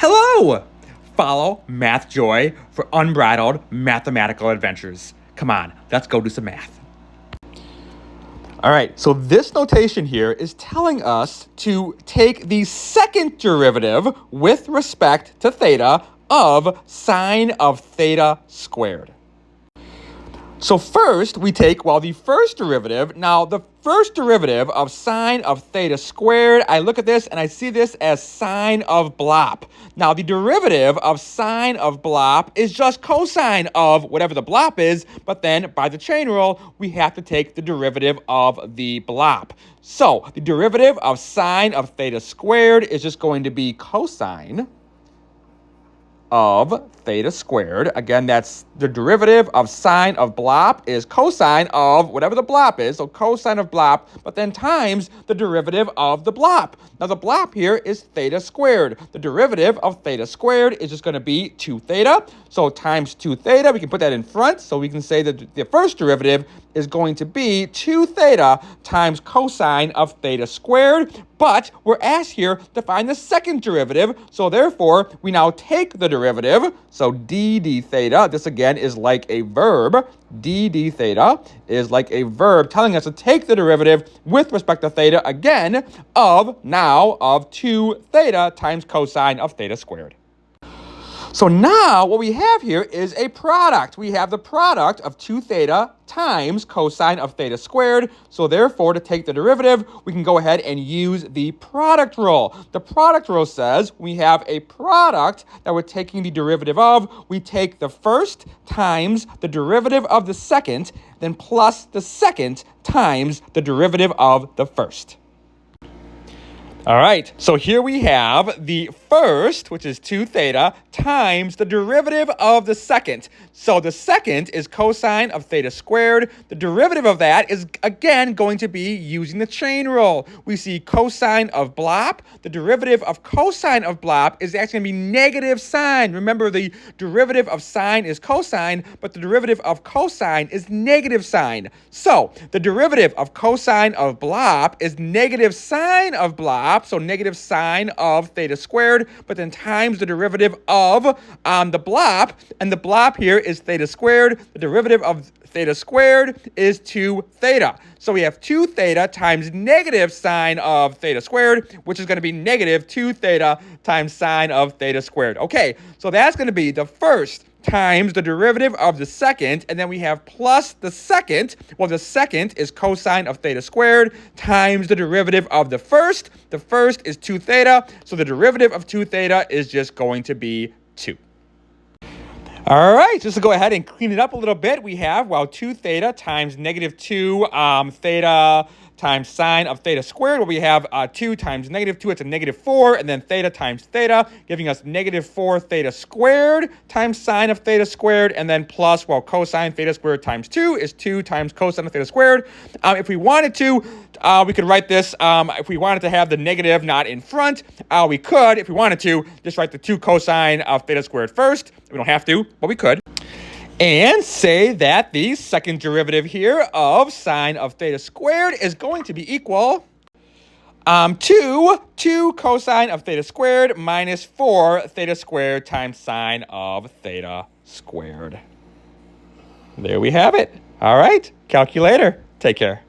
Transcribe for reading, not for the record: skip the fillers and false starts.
Hello! Follow Math Joy for unbridled mathematical adventures. Come on, let's go do some math. All right, so this notation here is telling us to take the second derivative with respect to theta of sine of theta squared. So first, we take, the first derivative, now the first derivative of sine of theta squared, I look at this and I see this as sine of blop. Now, the derivative of sine of blop is just cosine of whatever the blop is, but then by the chain rule, we have to take the derivative of the blop. So, the derivative of sine of theta squared is just going to be cosine of theta squared. Again, that's the derivative of sine of blop is cosine of whatever the blop is, so cosine of blop, but then times the derivative of the blop. Now, the blop here is theta squared. The derivative of theta squared is just going to be 2 theta. So times 2 theta, we can put that in front, so we can say that the first derivative is going to be 2 theta times cosine of theta squared. But we're asked here to find the second derivative, so therefore we now take the derivative. So d theta, this again is like a verb. d theta is like a verb telling us to take the derivative with respect to theta again of 2 theta times cosine of theta squared. So now what we have here is a product. We have the product of 2 theta times cosine of theta squared. So therefore, to take the derivative, we can go ahead and use the product rule. The product rule says we have a product that we're taking the derivative of. We take the first times the derivative of the second, then plus the second times the derivative of the first. All right, so here we have the first, which is 2 theta, times the derivative of the second. So the second is cosine of theta squared. The derivative of that is, again, going to be using the chain rule. We see cosine of blop. The derivative of cosine of blop is actually going to be negative sine. Remember, the derivative of sine is cosine, but the derivative of cosine is negative sine. So the derivative of cosine of blop is negative sine of blop. So negative sine of theta squared, but then times the derivative of the blop, and the blop here is theta squared. The derivative of theta squared is 2 theta. So we have 2 theta times negative sine of theta squared, which is going to be negative 2 theta times sine of theta squared. Okay, so that's going to be the first times the derivative of the second, and then we have plus the second. Well, the second is cosine of theta squared times the derivative of the first. The first is 2 theta, so the derivative of 2 theta is just going to be 2. All right, just to go ahead and clean it up a little bit, we have, 2 theta times negative 2 theta times sine of theta squared. Well, we have 2 times negative 2, it's a negative 4, and then theta times theta, giving us negative 4 theta squared times sine of theta squared, and then plus, cosine theta squared times 2 is 2 times cosine of theta squared. If we wanted to, we could write this, if we wanted to have the negative not in front, we could, if we wanted to, just write the 2 cosine of theta squared first. We don't have to, but we could. And say that the second derivative here of sine of theta squared is going to be equal to 2 cosine of theta squared minus 4 theta squared times sine of theta squared. There we have it. All right, calculator, take care.